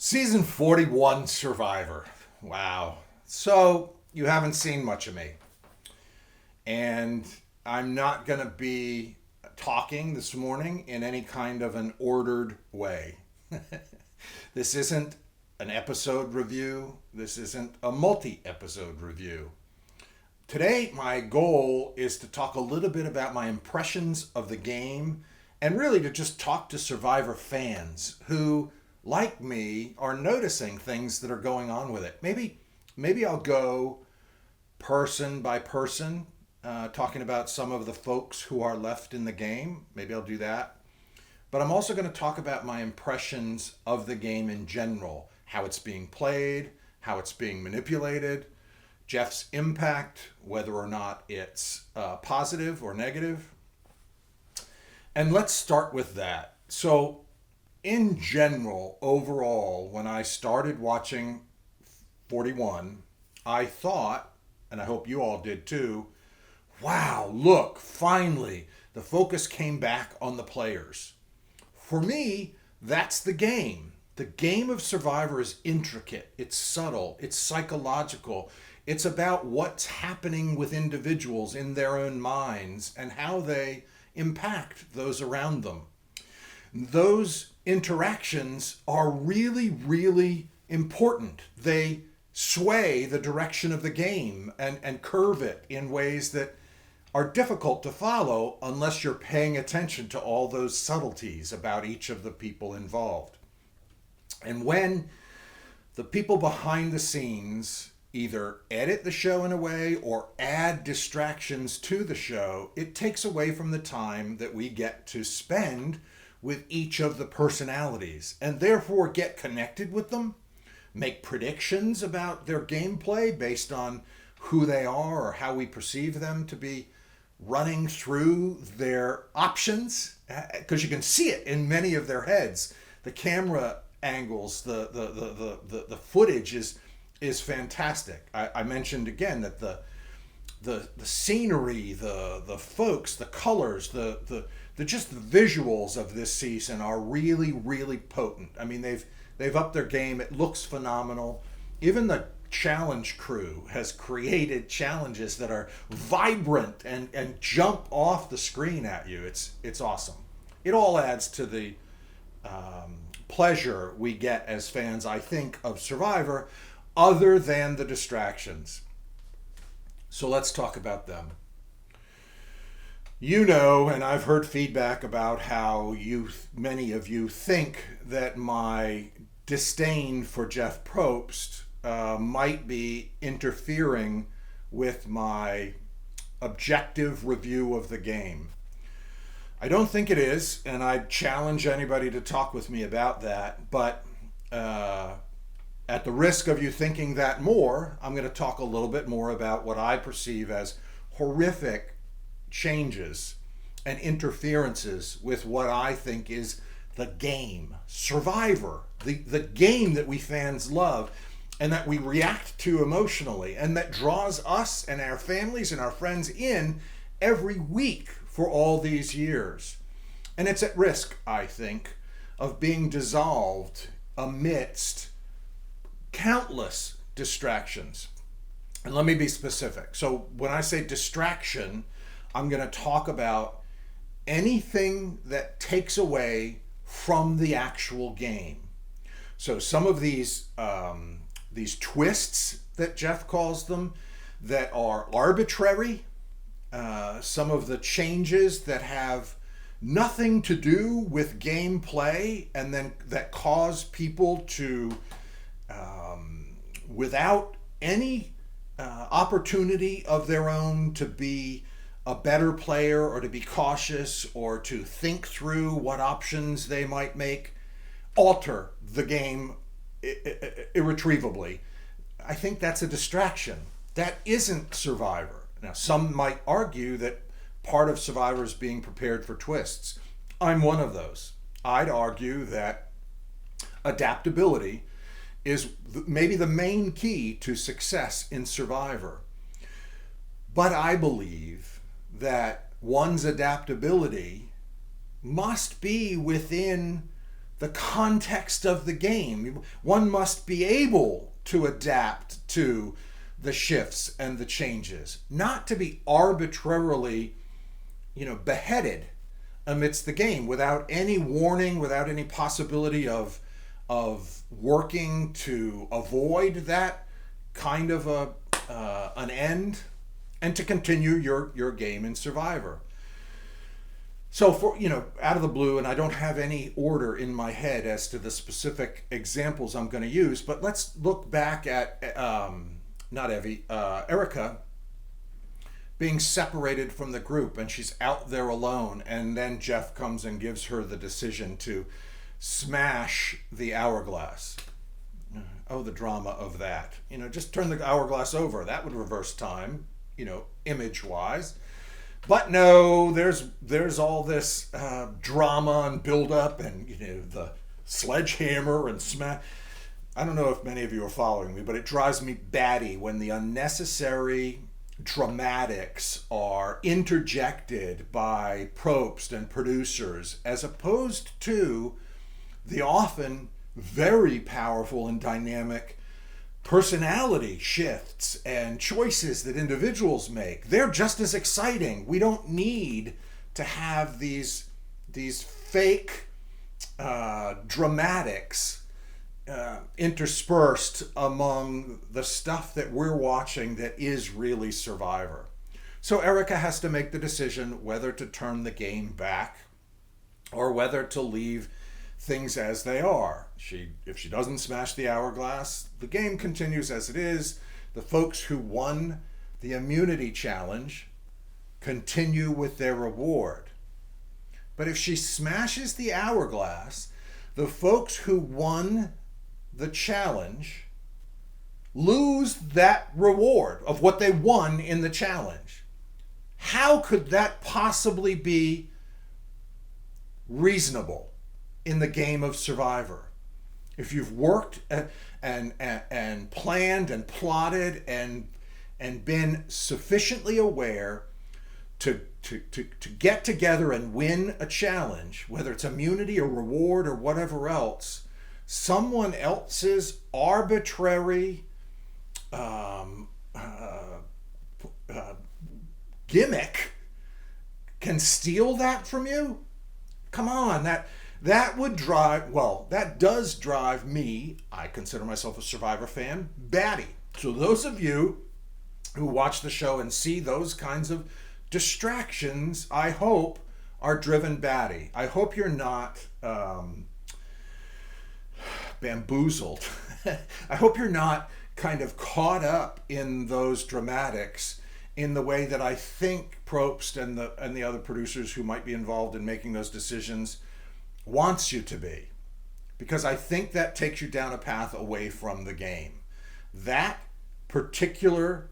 Season 41 Survivor. Wow. So, you haven't seen much of me. And I'm not going to be talking this morning in any kind of an ordered way. This isn't an episode review. This isn't a multi episode review. Today, my goal is to talk a little bit about my impressions of the game and really to just talk to Survivor fans who, like me, are noticing things that are going on with it. Maybe I'll go person by person, talking about some of the folks who are left in the game. Maybe I'll do that. But I'm also going to talk about my impressions of the game in general, how it's being played, how it's being manipulated, Jeff's impact, whether or not it's positive or negative. And let's start with that. So, in general, overall, when I started watching 41, I thought, and I hope you all did too, wow, look, finally, the focus came back on the players. For me, that's the game. The game of Survivor is intricate, it's subtle, it's psychological. It's about what's happening with individuals in their own minds and how they impact those around them. Those interactions are really, really important. They sway the direction of the game and curve it in ways that are difficult to follow unless you're paying attention to all those subtleties about each of the people involved. And when the people behind the scenes either edit the show in a way or add distractions to the show, it takes away from the time that we get to spend with each of the personalities and therefore get connected with them, make predictions about their gameplay based on who they are or how we perceive them to be running through their options, because you can see it in many of their heads. The camera angles, the footage is fantastic. I mentioned again that the scenery, the folks, the colors, the just the visuals of this season are really, really potent. I mean, they've upped their game. It looks phenomenal. Even the challenge crew has created challenges that are vibrant and jump off the screen at you. It's awesome. It all adds to the pleasure we get as fans, I think, of Survivor, other than the distractions. So let's talk about them. You know, and I've heard feedback about how many of you think that my disdain for Jeff Probst might be interfering with my objective review of the game. I don't think it is, and I'd challenge anybody to talk with me about that, but at the risk of you thinking that more, I'm going to talk a little bit more about what I perceive as horrific changes and interferences with what I think is the game, Survivor, the game that we fans love and that we react to emotionally and that draws us and our families and our friends in every week for all these years. And it's at risk, I think, of being dissolved amidst countless distractions. And let me be specific. So when I say distraction, I'm going to talk about anything that takes away from the actual game. So some of these twists that Jeff calls them that are arbitrary, some of the changes that have nothing to do with gameplay and then that cause people to, without any opportunity of their own to be a better player or to be cautious or to think through what options they might make, alter the game irretrievably. I think that's a distraction. That isn't Survivor. Now, some might argue that part of Survivor is being prepared for twists. I'm one of those. I'd argue that adaptability is maybe the main key to success in Survivor. But I believe that one's adaptability must be within the context of the game. One must be able to adapt to the shifts and the changes, not to be arbitrarily, beheaded amidst the game without any warning, without any possibility of working to avoid that kind of an end, and to continue your game in Survivor. So for, out of the blue, and I don't have any order in my head as to the specific examples I'm going to use, but let's look back at not Evie, Erica being separated from the group, and she's out there alone, and then Jeff comes and gives her the decision to smash the hourglass. Oh, the drama of that. Just turn the hourglass over. That would reverse time, image-wise. But no, there's all this drama and build-up, and, the sledgehammer and smash. I don't know if many of you are following me, but it drives me batty when the unnecessary dramatics are interjected by Probst and producers, as opposed to the often very powerful and dynamic personality shifts and choices that individuals make. They're just as exciting. We don't need to have these fake dramatics interspersed among the stuff that we're watching that is really Survivor. So Erica has to make the decision whether to turn the game back or whether to leave things as they are. If she doesn't smash the hourglass, the game continues as it is. The folks who won the immunity challenge continue with their reward. But if she smashes the hourglass, the folks who won the challenge lose that reward of what they won in the challenge. How could that possibly be reasonable in the game of Survivor? If you've worked and planned and plotted and been sufficiently aware to get together and win a challenge, whether it's immunity or reward or whatever else, someone else's arbitrary gimmick can steal that from you? Come on, that would drive, that does drive me, I consider myself a Survivor fan, batty. So those of you who watch the show and see those kinds of distractions, I hope, are driven batty. I hope you're not bamboozled. I hope you're not kind of caught up in those dramatics in the way that I think Probst and the other producers who might be involved in making those decisions wants you to be. Because I think that takes you down a path away from the game. That particular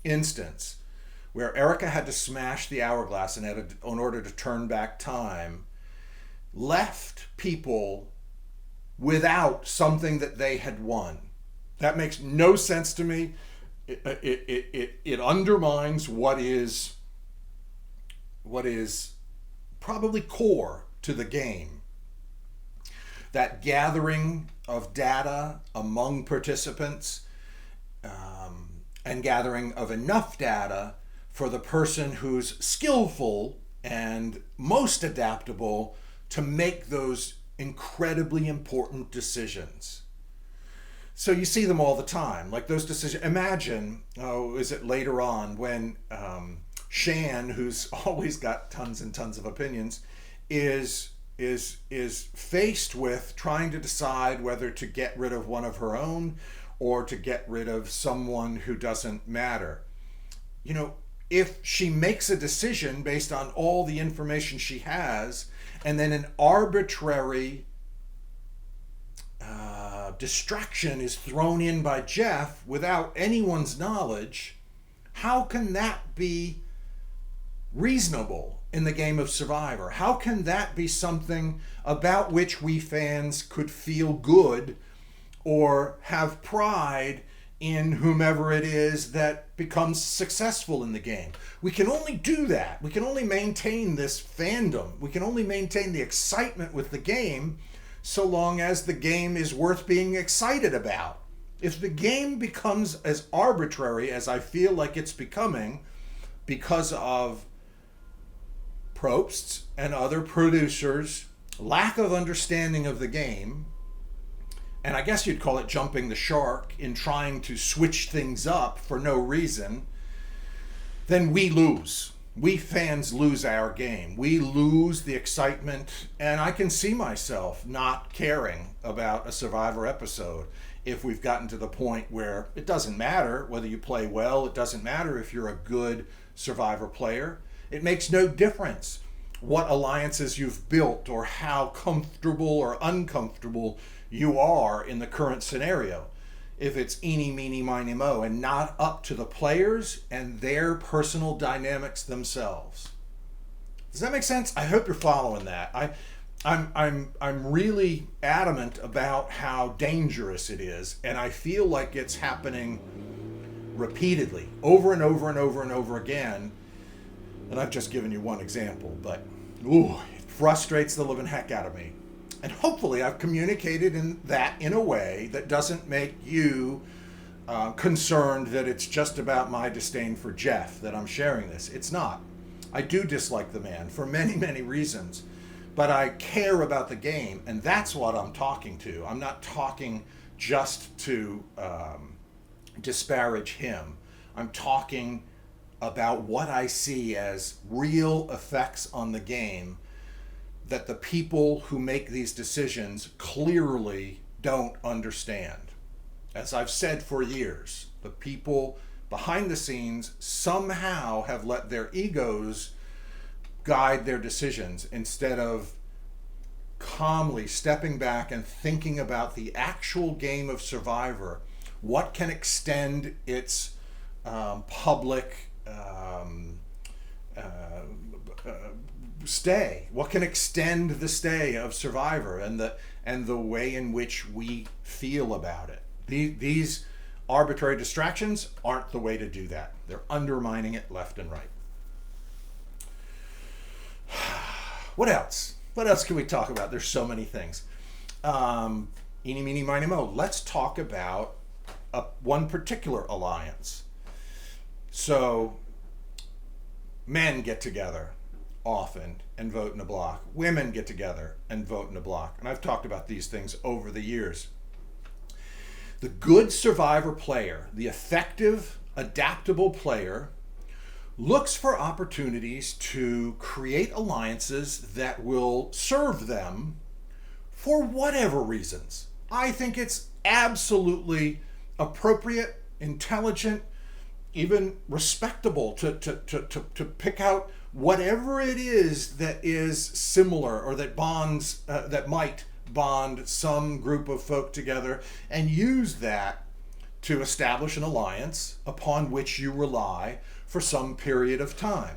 instance where Erica had to smash the hourglass in order to turn back time left people without something that they had won. That makes no sense to me. It undermines what is probably core to the game. That gathering of data among participants and gathering of enough data for the person who's skillful and most adaptable to make those incredibly important decisions. So you see them all the time, like those decisions. Imagine, is it later on when Shan, who's always got tons and tons of opinions, is faced with trying to decide whether to get rid of one of her own or to get rid of someone who doesn't matter. If she makes a decision based on all the information she has, and then an arbitrary distraction is thrown in by Jeff without anyone's knowledge, how can that be reasonable in the game of Survivor? How can that be something about which we fans could feel good or have pride in whomever it is that becomes successful in the game. We can only do that. We can only maintain this fandom. We can only maintain the excitement with the game so long as the game is worth being excited about. If the game becomes as arbitrary as I feel like it's becoming because of Probst and other producers' lack of understanding of the game, and I guess you'd call it jumping the shark in trying to switch things up for no reason, then we lose. We fans lose our game. We lose the excitement, and I can see myself not caring about a Survivor episode if we've gotten to the point where it doesn't matter whether you play well, it doesn't matter if you're a good Survivor player. It makes no difference what alliances you've built or how comfortable or uncomfortable you are in the current scenario. If it's eeny, meeny, miny, mo, and not up to the players and their personal dynamics themselves. Does that make sense? I hope you're following that. I'm really adamant about how dangerous it is, and I feel like it's happening repeatedly, over and over and over and over again. And I've just given you one example, but it frustrates the living heck out of me. And hopefully I've communicated in a way that doesn't make you concerned that it's just about my disdain for Jeff that I'm sharing this. It's not. I do dislike the man for many, many reasons, but I care about the game, and that's what I'm talking to. I'm not talking just to disparage him. I'm talking about what I see as real effects on the game that the people who make these decisions clearly don't understand. As I've said for years, the people behind the scenes somehow have let their egos guide their decisions instead of calmly stepping back and thinking about the actual game of Survivor. What can extend its public stay? What can extend the stay of Survivor and the way in which we feel about it? These arbitrary distractions aren't the way to do that. They're undermining it left and right. What else? What else can we talk about? There's so many things. Eeny, meeny, miny, mo. Let's talk about one particular alliance. So, men get together often and vote in a block. Women get together and vote in a block. And I've talked about these things over the years. The good Survivor player, the effective, adaptable player, looks for opportunities to create alliances that will serve them for whatever reasons. I think it's absolutely appropriate, intelligent, even respectable to pick out whatever it is that is similar or that bonds, that might bond some group of folk together, and use that to establish an alliance upon which you rely for some period of time.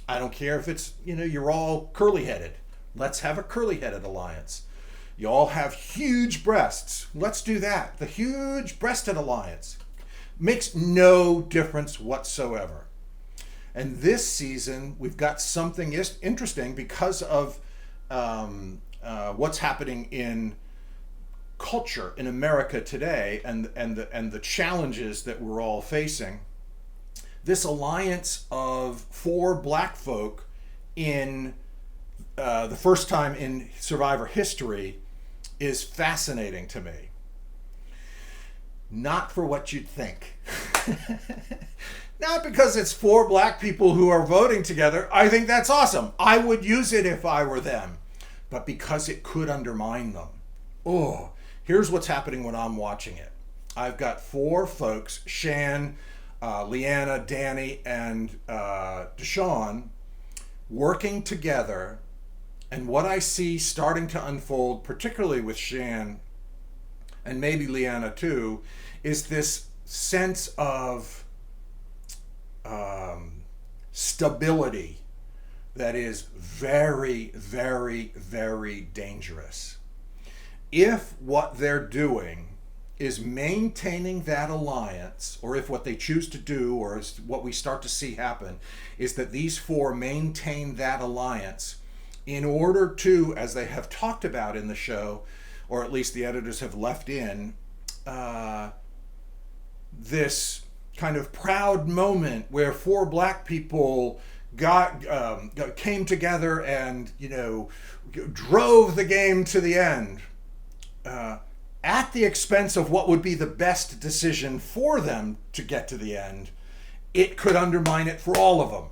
I don't care if it's, you're all curly-headed. Let's have a curly-headed alliance. You all have huge breasts. Let's do that. The huge breasted alliance makes no difference whatsoever. And this season, we've got something interesting because of what's happening in culture in America today and the challenges that we're all facing. This alliance of 4 black folk in the first time in Survivor history is fascinating to me. Not for what you'd think. Not because it's 4 black people who are voting together. I think that's awesome. I would use it if I were them. But because it could undermine them. Oh, here's what's happening when I'm watching it. I've got 4 folks, Shan, Leanna, Danny, and Deshaun, working together. And what I see starting to unfold, particularly with Shan, and maybe Leanna too, is this sense of stability that is very, very, very dangerous. If what they're doing is maintaining that alliance, or if what they choose to do, or is what we start to see happen, is that these four maintain that alliance in order to, as they have talked about in the show, or at least the editors have left in, this kind of proud moment where four black people came together and drove the game to the end, at the expense of what would be the best decision for them to get to the end. It could undermine it for all of them.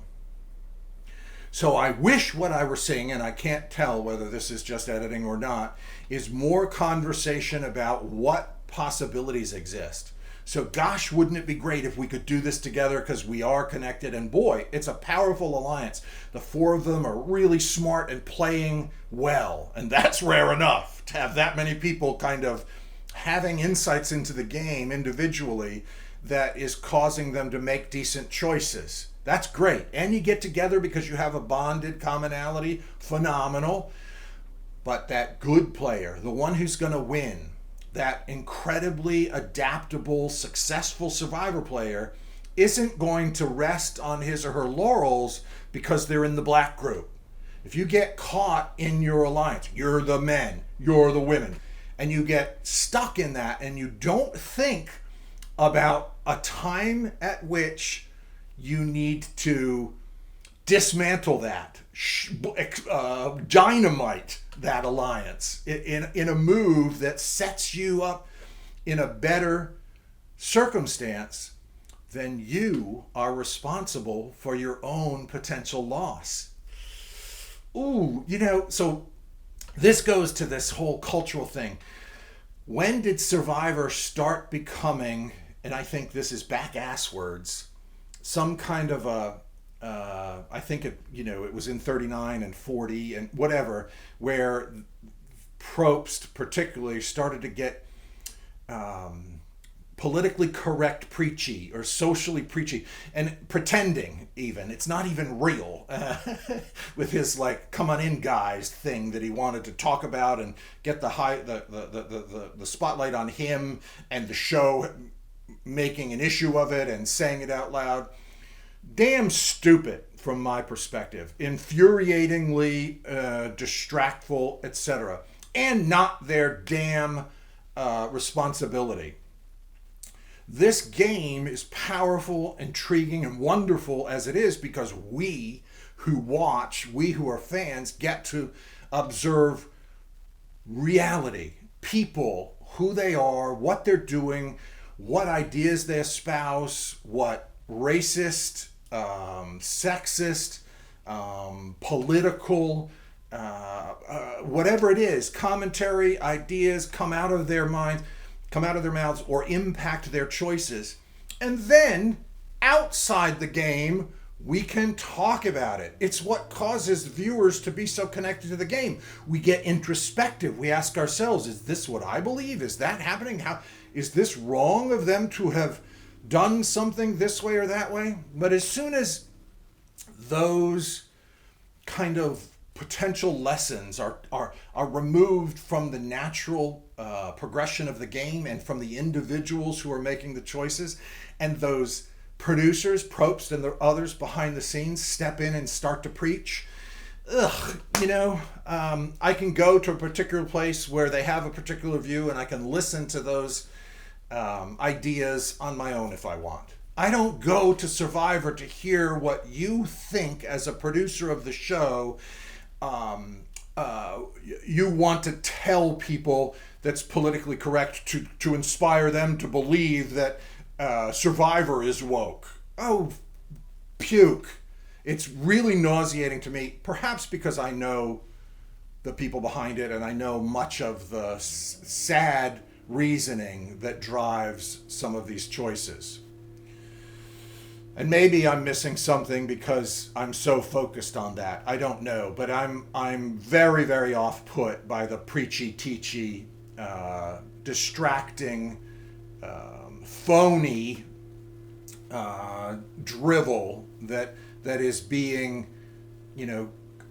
So I wish what I were seeing, and I can't tell whether this is just editing or not, is more conversation about what possibilities exist. So gosh, wouldn't it be great if we could do this together, because we are connected, and boy, it's a powerful alliance. The four of them are really smart and playing well, and that's rare enough to have that many people kind of having insights into the game individually that is causing them to make decent choices. That's great. And you get together because you have a bonded commonality, phenomenal. But that good player, the one who's going to win, that incredibly adaptable, successful survivor player, isn't going to rest on his or her laurels because they're in the black group. If you get caught in your alliance, you're the men, you're the women, and you get stuck in that and you don't think about a time at which you need to dismantle that, dynamite that alliance in a move that sets you up in a better circumstance, then you are responsible for your own potential loss. Ooh, so this goes to this whole cultural thing. When did Survivor start becoming, and I think this is back-ass words, some kind of a, I think it was in 39 and 40 and whatever, where Probst particularly started to get politically correct preachy or socially preachy and pretending even. It's not even real with his come on in guys thing that he wanted to talk about and get the spotlight on him and the show making an issue of it and saying it out loud. Damn stupid from my perspective, infuriatingly distractful, etc., and not their damn responsibility. This game is powerful, intriguing, and wonderful as it is because we who watch, we who are fans, get to observe reality, people, who they are, what they're doing, what ideas they espouse, what racist, sexist, political, whatever it is, commentary, ideas come out of their minds, come out of their mouths, or impact their choices. And then, outside the game, we can talk about it. It's what causes viewers to be so connected to the game. We get introspective. We ask ourselves, is this what I believe? Is that happening? How is this wrong of them to have done something this way or that way? But as soon as those kind of potential lessons are removed from the natural progression of the game and from the individuals who are making the choices, and those producers, Probst and the others behind the scenes step in and start to preach, I can go to a particular place where they have a particular view and I can listen to those ideas on my own if I want. I don't go to Survivor to hear what you think as a producer of the show. You want to tell people that's politically correct to inspire them to believe that Survivor is woke. Oh, puke. It's really nauseating to me, perhaps because I know the people behind it and I know much of the sad reasoning that drives some of these choices. And maybe I'm missing something because I'm so focused on that. I don't know, but I'm very, very off-put by the preachy, teachy, distracting, phony drivel that is being,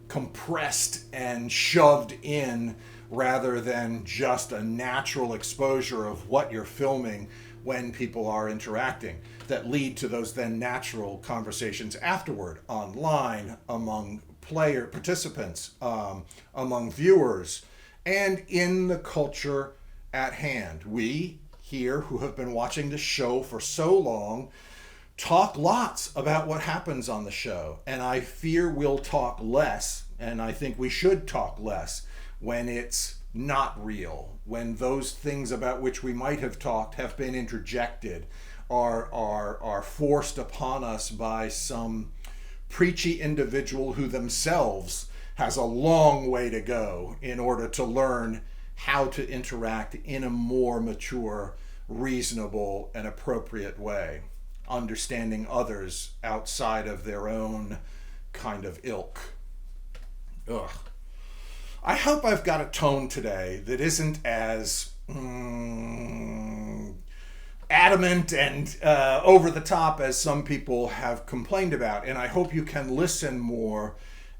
compressed and shoved in rather than just a natural exposure of what you're filming when people are interacting that lead to those then natural conversations afterward, online, among player participants, among viewers, and in the culture at hand. We here, who have been watching the show for so long, talk lots about what happens on the show, and I fear we'll talk less, and I think we should talk less when it's not real, when those things about which we might have talked have been interjected, are forced upon us by some preachy individual who themselves has a long way to go in order to learn how to interact in a more mature, reasonable, and appropriate way, understanding others outside of their own kind of ilk. Ugh. I hope I've got a tone today that isn't as adamant and over the top as some people have complained about. And I hope you can listen more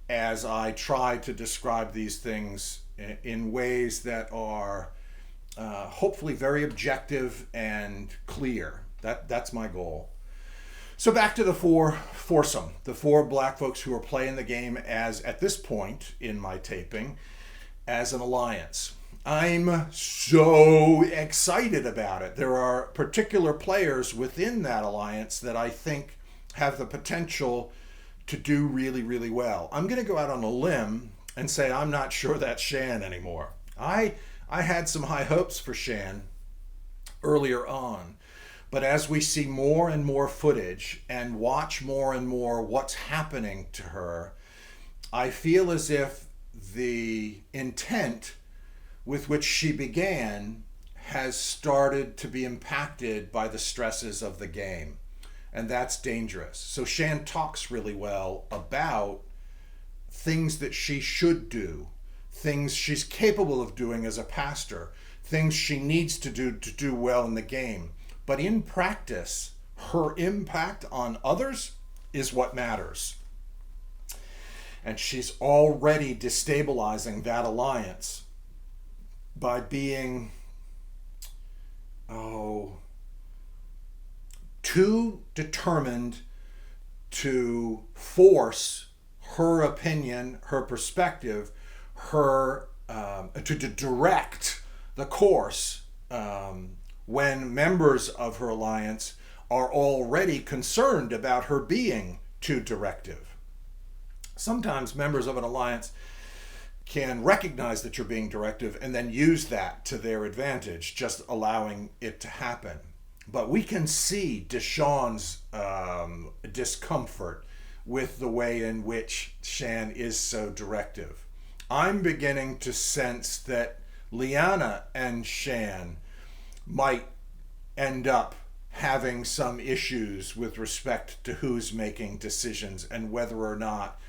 as I try to describe these things in ways that are hopefully very objective and clear. That's my goal. So back to the foursome, the four black folks who are playing the game as, at this point in my taping, as an alliance. I'm so excited about it. There are particular players within that alliance that I think have the potential to do really, really well. I'm going to go out on a limb and say I'm not sure that's Shan anymore. I had some high hopes for Shan earlier on. But as we see more and more footage and watch more and more what's happening to her, I feel as if the intent with which she began has started to be impacted by the stresses of the game. And that's dangerous. So Shan talks really well about things that she should do, things she's capable of doing as a pastor, things she needs to do well in the game. But in practice, her impact on others is what matters. And she's already destabilizing that alliance by being, too determined to force her opinion, her perspective, to direct the course when members of her alliance are already concerned about her being too directive. Sometimes members of an alliance can recognize that you're being directive and then use that to their advantage, just allowing it to happen. But we can see Deshawn's discomfort with the way in which Shan is so directive. I'm beginning to sense that Liana and Shan might end up having some issues with respect to who's making decisions and whether or not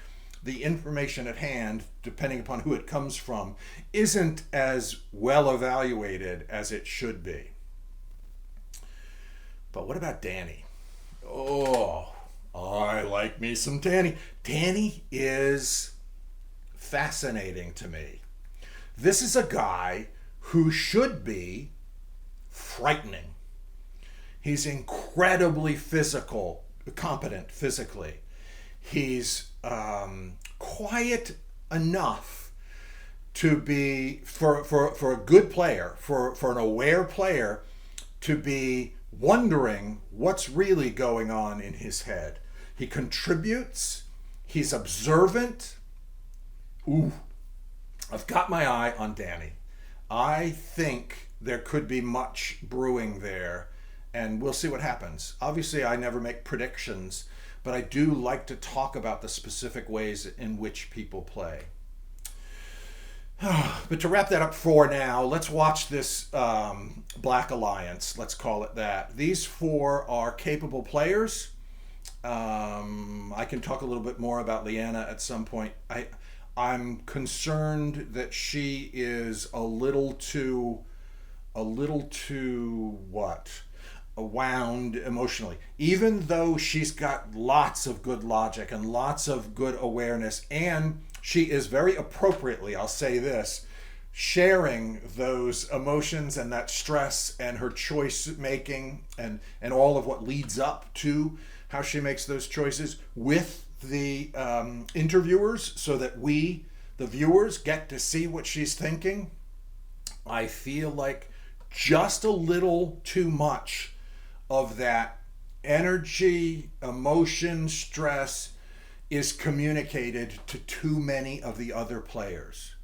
the information at hand, depending upon who it comes from, isn't as well evaluated as it should be. But what about Danny? Oh, I like me some Danny. Danny is fascinating to me. This is a guy who should be frightening. He's incredibly competent physically. He's quiet enough to be, for a good player, for an aware player, to be wondering what's really going on in his head. He contributes. He's observant. Ooh, I've got my eye on Danny. I think there could be much brewing there, and we'll see what happens. Obviously, I never make predictions, but I do like to talk about the specific ways in which people play. But to wrap that up for now, let's watch this Black Alliance, let's call it that. These four are capable players. I can talk a little bit more about Liana at some point. I'm concerned that she is a little too wound emotionally, even though she's got lots of good logic and lots of good awareness, and she is very appropriately, I'll say this, sharing those emotions and that stress and her choice making and all of what leads up to how she makes those choices with the interviewers so that we, the viewers, get to see what she's thinking. I feel like just a little too much of that energy, emotion, stress is communicated to too many of the other players.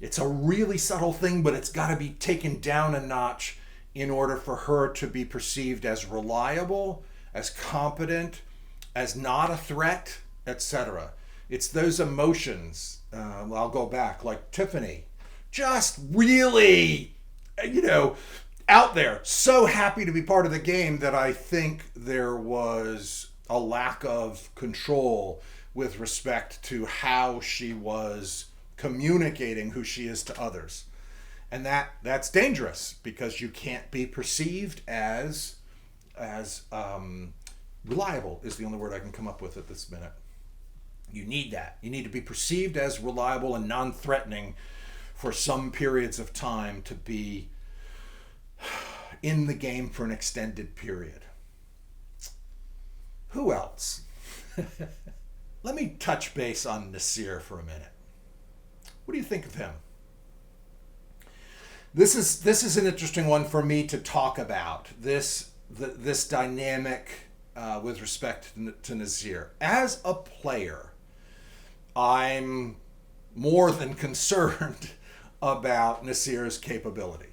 It's a really subtle thing, but it's got to be taken down a notch in order for her to be perceived as reliable, as competent, as not a threat, etc. It's those emotions. I'll go back, like Tiffany, just really, out there, so happy to be part of the game that I think there was a lack of control with respect to how she was communicating who she is to others. And that's dangerous because you can't be perceived as reliable is the only word I can come up with at this minute. You need that. You need to be perceived as reliable and non-threatening for some periods of time to be in the game for an extended period. Who else? Let me touch base on Nasir for a minute. What do you think of him? This is an interesting one for me to talk about. This dynamic with respect to Nasir. As a player, I'm more than concerned about Nasir's capability.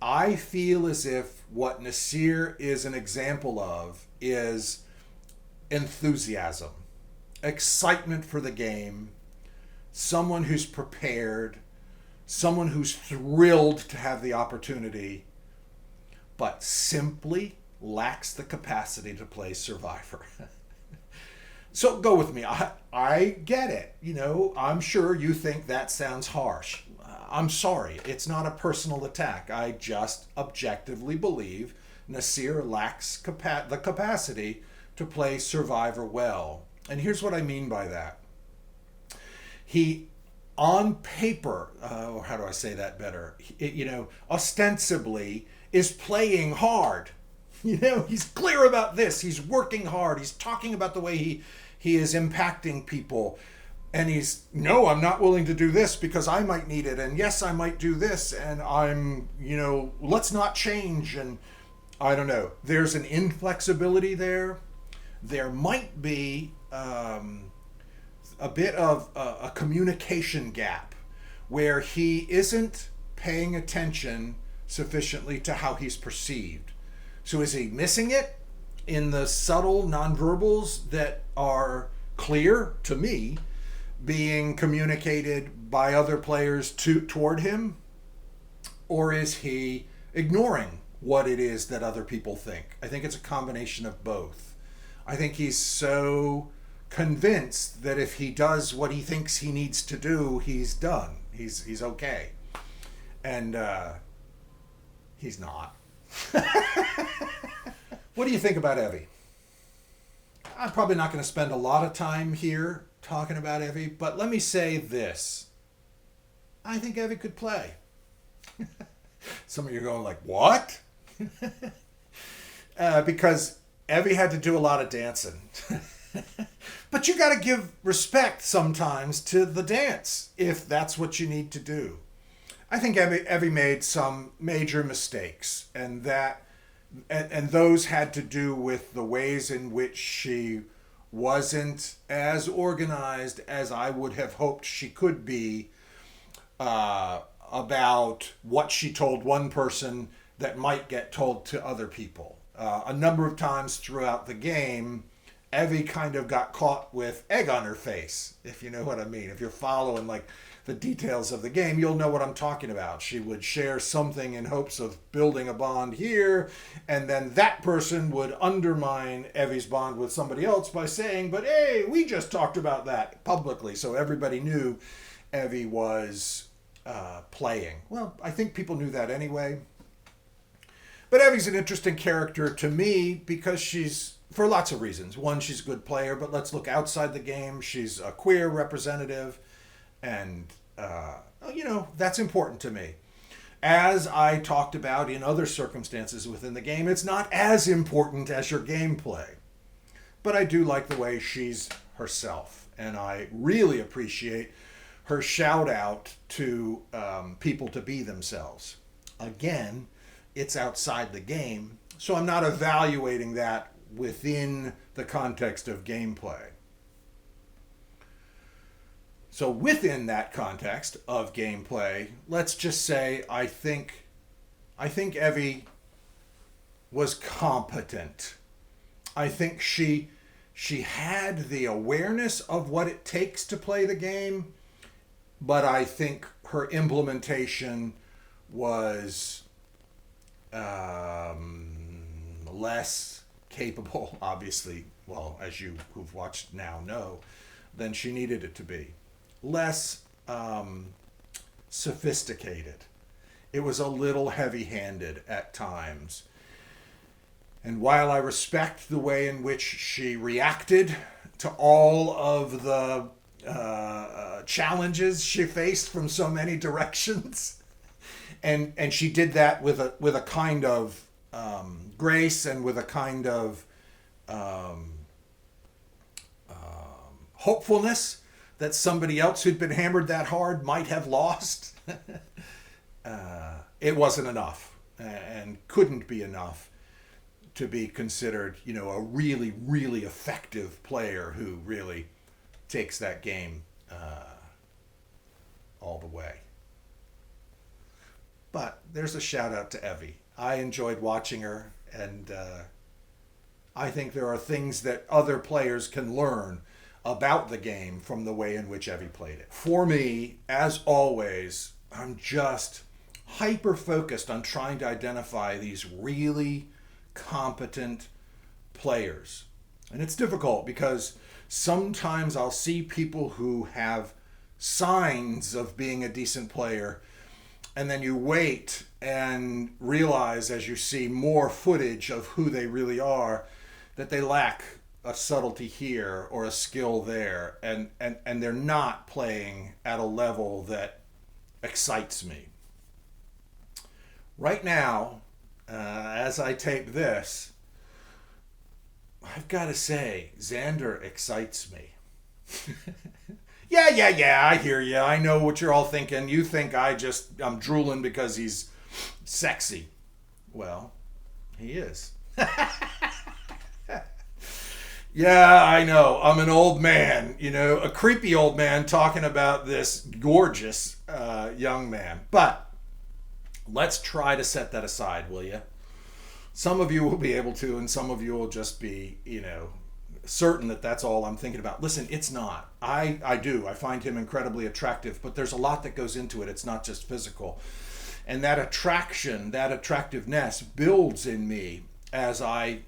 I feel as if what Nasir is an example of is enthusiasm, excitement for the game, someone who's prepared, someone who's thrilled to have the opportunity, but simply lacks the capacity to play Survivor. So go with me. I get it. I'm sure you think that sounds harsh. I'm sorry. It's not a personal attack. I just objectively believe Nasir lacks the capacity to play Survivor well. And here's what I mean by that. He, on paper, or how do I say that better? Ostensibly is playing hard. He's clear about this. He's working hard. He's talking about the way he is impacting people. And no, I'm not willing to do this because I might need it. And yes, I might do this. And I'm, let's not change. And I don't know. There's an inflexibility there. There might be a bit of a communication gap where he isn't paying attention sufficiently to how he's perceived. So is he missing it in the subtle nonverbals that are clear to me being communicated by other players toward him? Or is he ignoring what it is that other people think? I think it's a combination of both. I think he's so convinced that if he does what he thinks he needs to do, he's done. He's okay. And he's not. What do you think about Evie? I'm probably not going to spend a lot of time here talking about Evie, but let me say this. I think Evie could play. Some of you are going like, what? Because Evie had to do a lot of dancing. But you got to give respect sometimes to the dance if that's what you need to do. I think Evie made some major mistakes, and those had to do with the ways in which she wasn't as organized as I would have hoped she could be about what she told one person that might get told to other people. A number of times throughout the game, Evie kind of got caught with egg on her face, if you know what I mean. If you're following the details of the game, you'll know what I'm talking about. She would share something in hopes of building a bond here, and then that person would undermine Evie's bond with somebody else by saying, but hey, we just talked about that publicly. So everybody knew Evie was playing. Well, I think people knew that anyway. But Evie's an interesting character to me because she's, for lots of reasons. One, she's a good player, but let's look outside the game. She's a queer representative. And, that's important to me. As I talked about in other circumstances within the game, it's not as important as your gameplay. But I do like the way she's herself. And I really appreciate her shout out to people to be themselves. Again, it's outside the game, so I'm not evaluating that within the context of gameplay. So within that context of gameplay, let's just say I think Evie was competent. I think she had the awareness of what it takes to play the game, but I think her implementation was less capable, obviously, well, as you who've watched now know, than she needed it to be. Less sophisticated. It was a little heavy-handed at times. And while I respect the way in which she reacted to all of the challenges she faced from so many directions, and she did that with a kind of grace and with a kind of hopefulness that somebody else who'd been hammered that hard might have lost. It wasn't enough and couldn't be enough to be considered, a really, really effective player who really takes that game all the way. But there's a shout out to Evie. I enjoyed watching her, and I think there are things that other players can learn about the game from the way in which Evie played it. For me, as always, I'm just hyper focused on trying to identify these really competent players. And it's difficult because sometimes I'll see people who have signs of being a decent player, and then you wait and realize as you see more footage of who they really are that they lack a subtlety here or a skill there, and they're not playing at a level that excites me. Right now, as I tape this, I've got to say, Xander excites me. Yeah, I hear you. I know what you're all thinking. You think I'm drooling because he's sexy. Well, he is. Yeah, I know. I'm an old man, a creepy old man talking about this gorgeous young man. But let's try to set that aside, will you? Some of you will be able to, and some of you will just be, certain that that's all I'm thinking about. Listen, it's not. I find him incredibly attractive, but there's a lot that goes into it. It's not just physical. And that attraction, that attractiveness builds in me as I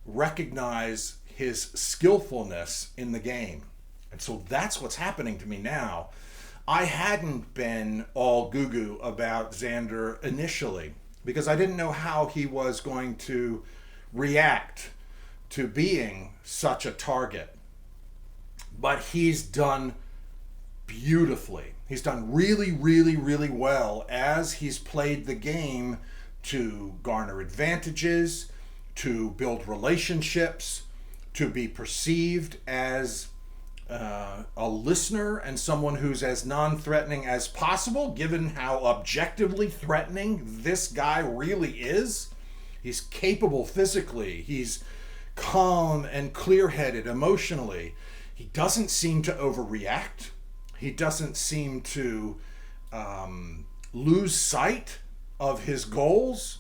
recognize his skillfulness in the game. And so that's what's happening to me now. I hadn't been all goo-goo about Xander initially because I didn't know how he was going to react to being such a target. But he's done beautifully. He's done really, really, really well as he's played the game to garner advantages, to build relationships, to be perceived as a listener and someone who's as non-threatening as possible, given how objectively threatening this guy really is. He's capable physically. He's calm and clear-headed emotionally. He doesn't seem to overreact. He doesn't seem to lose sight of his goals.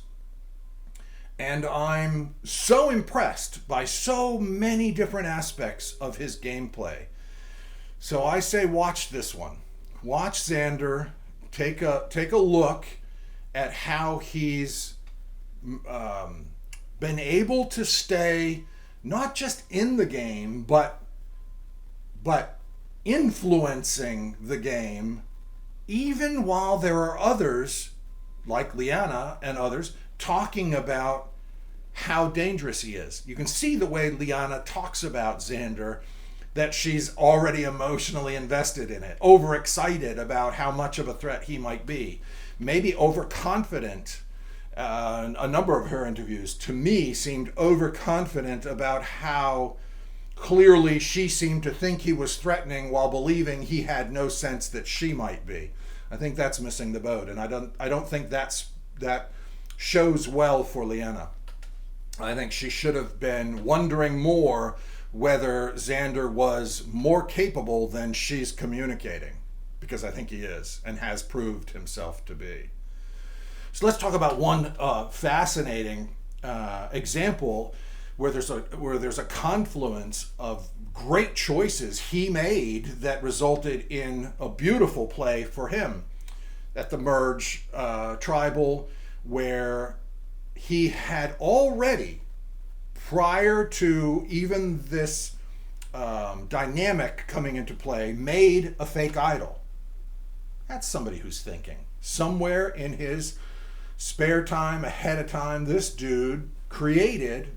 And I'm so impressed by so many different aspects of his gameplay. So I say watch this one. Watch Xander. Take a look at how he's been able to stay not just in the game, but influencing the game, even while there are others, like Liana and others, talking about how dangerous he is. You can see the way Liana talks about Xander that she's already emotionally invested in it, overexcited about how much of a threat he might be, maybe overconfident. A number of her interviews, to me, seemed overconfident about how clearly she seemed to think he was threatening while believing he had no sense that she might be. I think that's missing the boat, and I don't think that shows well for Liana. I think she should have been wondering more whether Xander was more capable than she's communicating, because I think he is and has proved himself to be. So let's talk about one fascinating example where there's a confluence of great choices he made that resulted in a beautiful play for him at the merge tribal, where he had already, prior to even this dynamic coming into play, made a fake idol. That's somebody who's thinking. Somewhere in his spare time, ahead of time, this dude created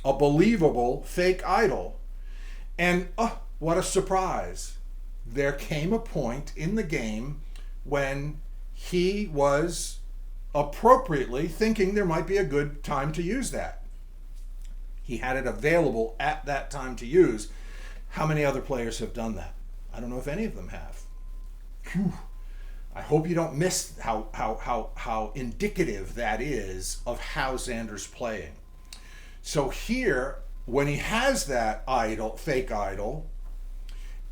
a believable fake idol. And what a surprise. There came a point in the game when he was appropriately thinking there might be a good time to use that. He had it available at that time to use. How many other players have done that? I don't know if any of them have. Whew. I hope you don't miss how indicative that is of how Xander's playing. So here, when he has that idol, fake idol,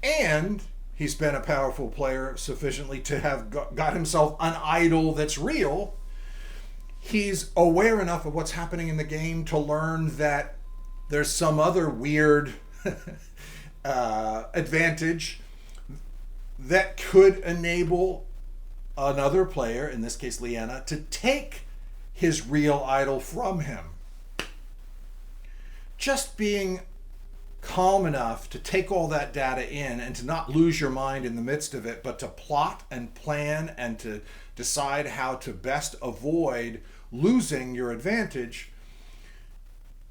and he's been a powerful player sufficiently to have got himself an idol that's real, he's aware enough of what's happening in the game to learn that there's some other weird advantage that could enable another player, in this case Liana, to take his real idol from him. Just being calm enough to take all that data in and to not lose your mind in the midst of it, but to plot and plan and to decide how to best avoid losing your advantage,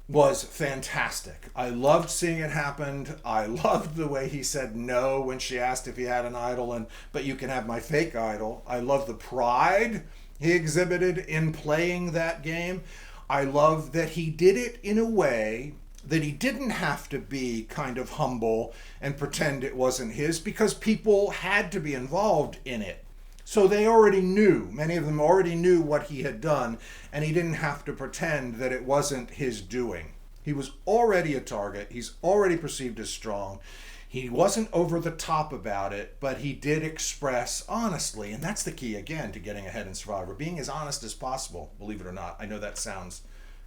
was fantastic. I loved seeing it happen. I loved the way he said no when she asked if he had an idol, but you can have my fake idol. I love the pride he exhibited in playing that game. I love that he did it in a way that he didn't have to be kind of humble and pretend it wasn't his, because people had to be involved in it. So they already knew, many of them already knew what he had done, and he didn't have to pretend that it wasn't his doing. He was already a target. He's already perceived as strong. He wasn't over the top about it, but he did express honestly, and that's the key, again, to getting ahead in Survivor. Being as honest as possible, believe it or not. I know that sounds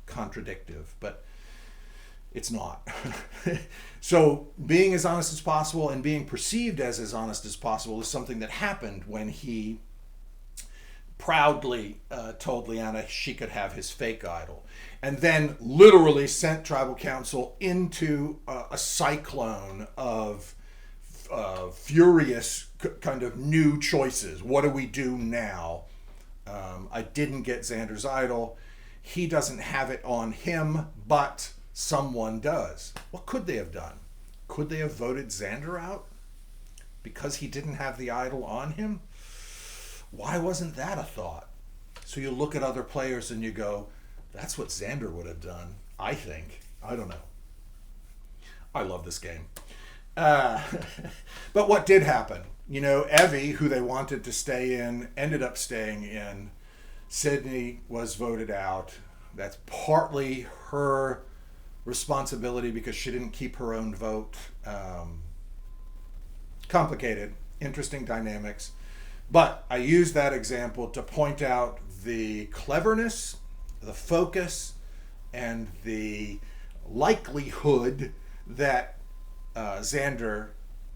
contradictive, but it's not. So being as honest as possible and being perceived as honest as possible is something that happened when he proudly told Liana she could have his fake idol, and then literally sent tribal council into a cyclone of furious kind of new choices. What do we do now? I didn't get Xander's idol. He doesn't have it on him, but someone does. What could they have done? Could they have voted Xander out because he didn't have the idol on him? Why wasn't that a thought? So you look at other players and you go, that's what Xander would have done, I think. I don't know. I love this game. But what did happen? You know, Evie, who they wanted to stay in, ended up staying in. Sydney was voted out. That's partly her responsibility because she didn't keep her own vote. Complicated, interesting dynamics. But I use that example to point out the cleverness, the focus, and the likelihood that Xander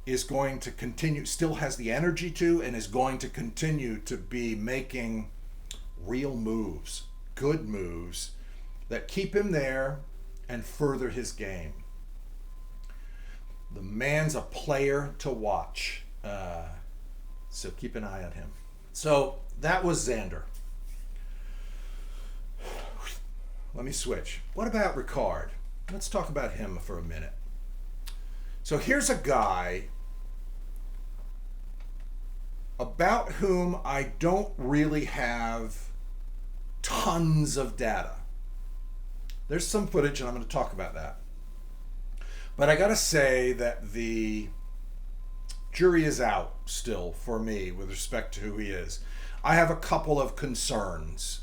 is going to continue, still has the energy to, and is going to continue to be making real moves, good moves, that keep him there and further his game. The man's a player to watch. So keep an eye on him. So that was Xander. Let me switch. What about Ricard? Let's talk about him for a minute. So here's a guy about whom I don't really have tons of data. There's some footage, and I'm going to talk about that. But I got to say that the jury is out still for me with respect to who he is. I have a couple of concerns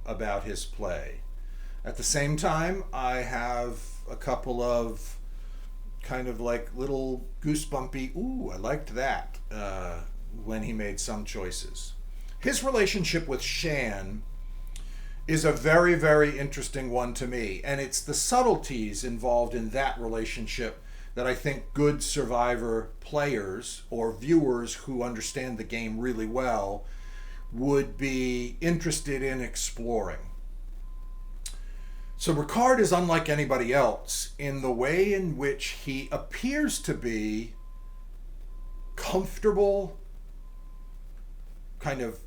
about his play. At the same time, I have a couple of kind of like little goosebumpy, ooh, I liked that, when he made some choices. His relationship with Shan is a very, very interesting one to me. And it's the subtleties involved in that relationship that I think good Survivor players or viewers who understand the game really well would be interested in exploring. So Ricard is unlike anybody else in the way in which he appears to be comfortable, kind of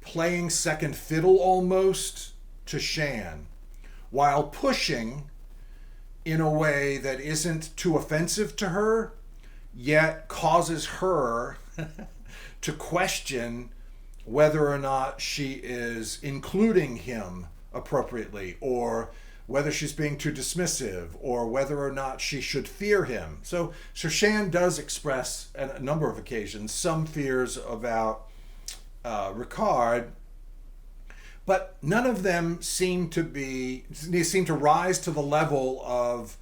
playing second fiddle almost to Shan, while pushing in a way that isn't too offensive to her, yet causes her to question whether or not she is including him appropriately, or whether she's being too dismissive, or whether or not she should fear him. So Shan does express, on a number of occasions, some fears about Ricard, but none of them seem to rise to the level of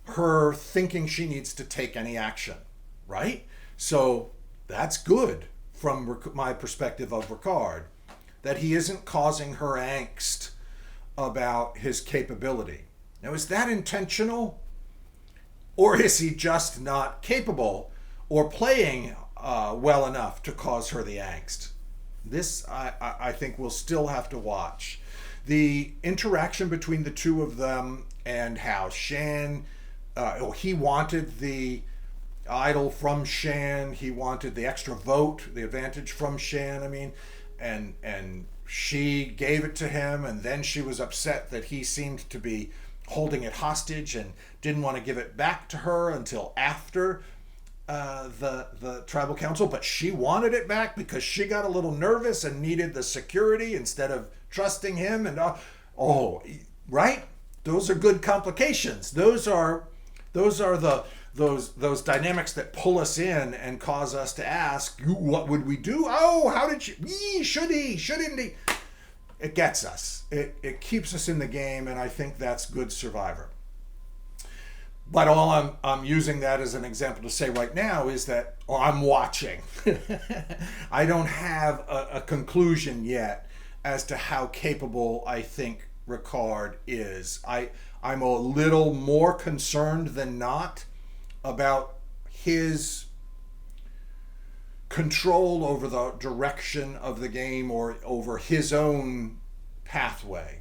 her thinking she needs to take any action, right? So that's good from my perspective of Ricard, that he isn't causing her angst about his capability. Now, is that intentional? Or is he just not capable or playing well enough to cause her the angst? This, I think, we'll still have to watch. The interaction between the two of them and how Shan, he wanted the idol from Shan, he wanted the extra vote, the advantage from Shan, I mean, and she gave it to him, and then she was upset that he seemed to be holding it hostage and didn't want to give it back to her until after the tribal council, but she wanted it back because she got a little nervous and needed the security instead of trusting him. And right, those are good complications. Those are those dynamics that pull us in and cause us to ask, what would we do? Oh, how did she? Shouldn't he? It gets us. It keeps us in the game, and I think that's good Survivor. But all I'm using that as an example to say right now is that I'm watching. I don't have a conclusion yet as to how capable I think Ricard is. I'm a little more concerned than not about his control over the direction of the game or over his own pathway.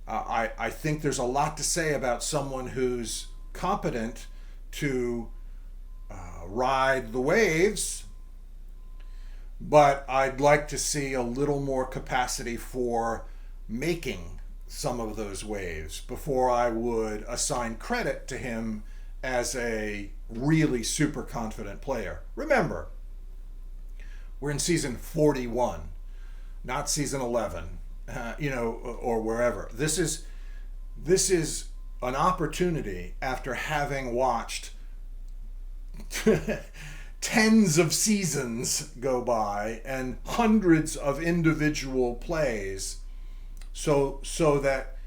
I think there's a lot to say about someone who's competent to ride the waves, but I'd like to see a little more capacity for making some of those waves before I would assign credit to him as a really super confident player. Remember, we're in season 41, not season 11, or wherever. This is an opportunity after having watched tens of seasons go by and hundreds of individual plays, so that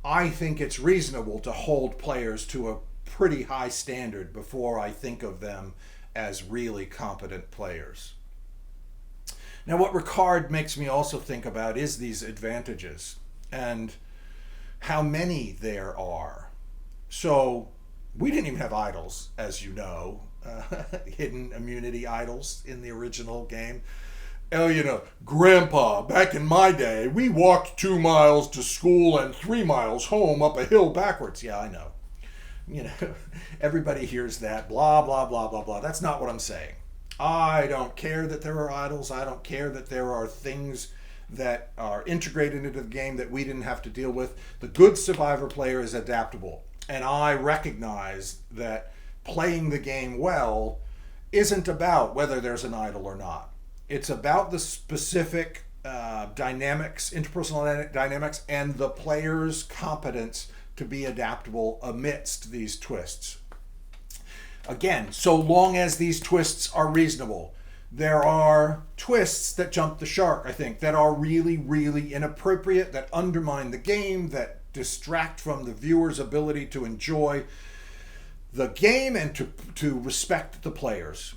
I think it's reasonable to hold players to a pretty high standard before I think of them as really competent players. Now, what Ricard makes me also think about is these advantages and how many there are. So we didn't even have idols, as you know, hidden immunity idols in the original game. Oh, Grandpa, back in my day, we walked 2 miles to school and 3 miles home up a hill backwards. Yeah, I know. Everybody hears that, blah, blah, blah, blah, blah. That's not what I'm saying. I don't care that there are idols. I don't care that there are things that are integrated into the game that we didn't have to deal with. The good Survivor player is adaptable. And I recognize that playing the game well isn't about whether there's an idol or not. It's about the specific dynamics, interpersonal dynamics, and the player's competence to be adaptable amidst these twists. Again, so long as these twists are reasonable. There are twists that jump the shark, I think, that are really, really inappropriate, that undermine the game, that distract from the viewer's ability to enjoy the game and to respect the players.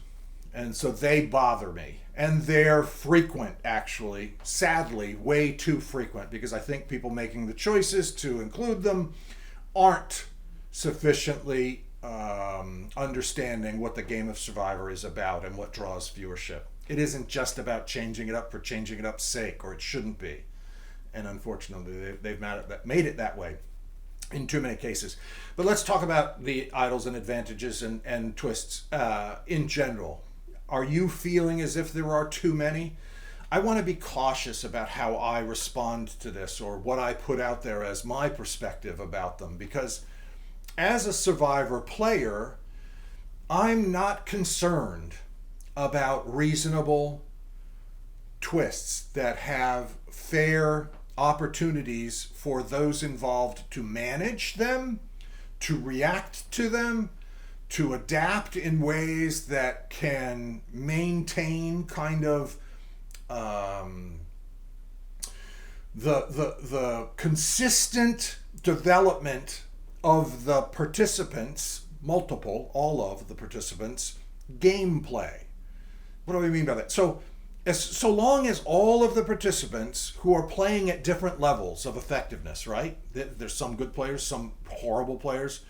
And so they bother me. And they're frequent, actually, sadly, way too frequent, because I think people making the choices to include them aren't sufficiently understanding what the game of Survivor is about and what draws viewership. It isn't just about changing it up for changing it up's sake, or it shouldn't be. And unfortunately, they've made it that way in too many cases. But let's talk about the idols and advantages and twists in general. Are you feeling as if there are too many? I want to be cautious about how I respond to this or what I put out there as my perspective about them, because as a Survivor player, I'm not concerned about reasonable twists that have fair opportunities for those involved to manage them, to react to them, to adapt in ways that can maintain kind of the consistent development of the participants, all of the participants, gameplay. What do I mean by that? So long as all of the participants who are playing at different levels of effectiveness, right? There's some good players, some horrible players,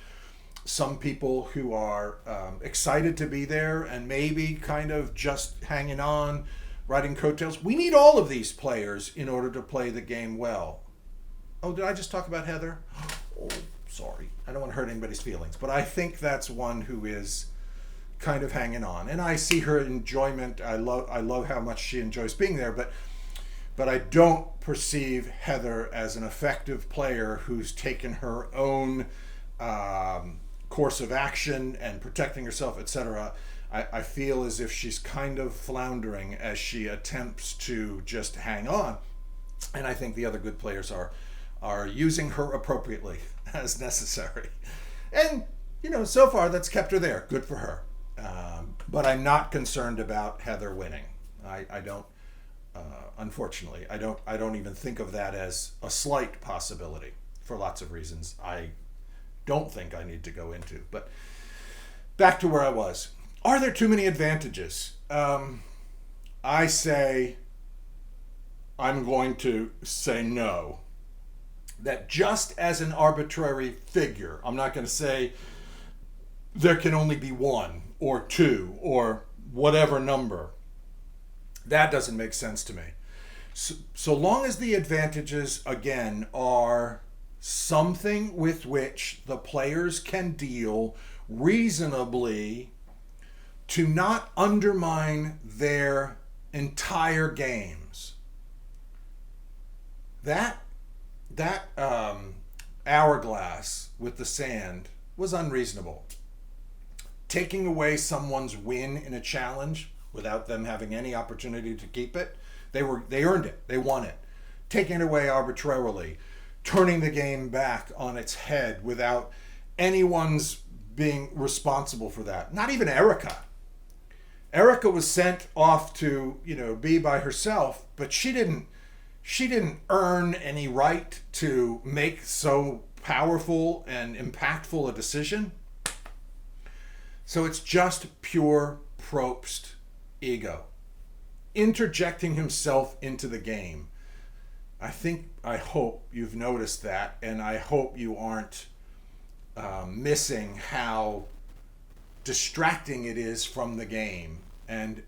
some people who are excited to be there and maybe kind of just hanging on, riding coattails. We need all of these players in order to play the game well. Oh, did I just talk about Heather? Oh, sorry. I don't want to hurt anybody's feelings, but I think that's one who is kind of hanging on, and I see her enjoyment. I love how much she enjoys being there, but I don't perceive Heather as an effective player who's taken her own course of action and protecting herself, etc. I feel as if she's kind of floundering as she attempts to just hang on, and I think the other good players are using her appropriately as necessary, and so far that's kept her there. Good for her. But I'm not concerned about Heather winning. I don't. Unfortunately, I don't even think of that as a slight possibility for lots of reasons I don't think I need to go into. But back to where I was. Are there too many advantages? I say I'm going to say no. That just as an arbitrary figure, I'm not going to say there can only be one or two or whatever number. That doesn't make sense to me. So long as the advantages, again, are something with which the players can deal reasonably to not undermine their entire games. That hourglass with the sand was unreasonable. Taking away someone's win in a challenge without them having any opportunity to keep it, they earned it. They won it. Taking it away arbitrarily, turning the game back on its head without anyone's being responsible for that. Not even Erica. Erica was sent off to, be by herself, but she didn't earn any right to make so powerful and impactful a decision. So it's just pure Probst ego. Interjecting himself into the game. I hope you've noticed that, and I hope you aren't missing how distracting it is from the game. And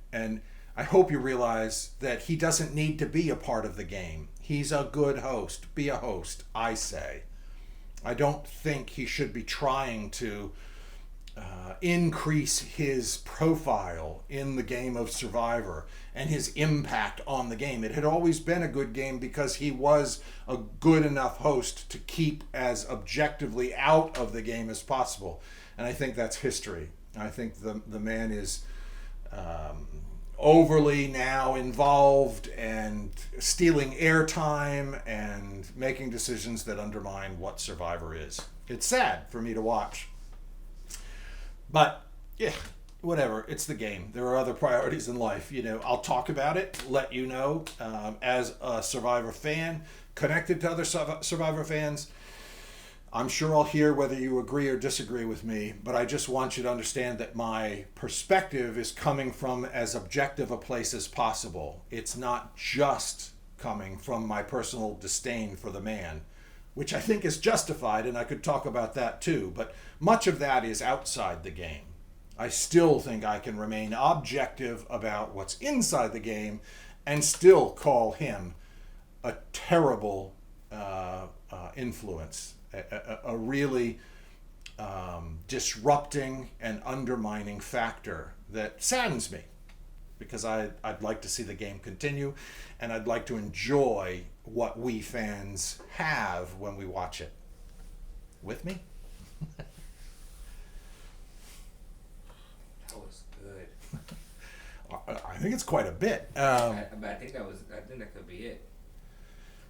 I hope you realize that he doesn't need to be a part of the game. He's a good host. Be a host, I say. I don't think he should be trying to increase his profile in the game of Survivor and his impact on the game. It had always been a good game because he was a good enough host to keep as objectively out of the game as possible. And I think that's history. I think the man is overly now involved and stealing airtime and making decisions that undermine what Survivor is. It's sad for me to watch. But, yeah, whatever. It's the game. There are other priorities in life. I'll talk about it, let you know, as a Survivor fan, connected to other Survivor fans. I'm sure I'll hear whether you agree or disagree with me, but I just want you to understand that my perspective is coming from as objective a place as possible. It's not just coming from my personal disdain for the man, which I think is justified, and I could talk about that too, but much of that is outside the game. I still think I can remain objective about what's inside the game and still call him a terrible influence. A really disrupting and undermining factor that saddens me, because I'd like to see the game continue, and I'd like to enjoy what we fans have when we watch it. With me? That was good. I think it's quite a bit. But I think that could be it.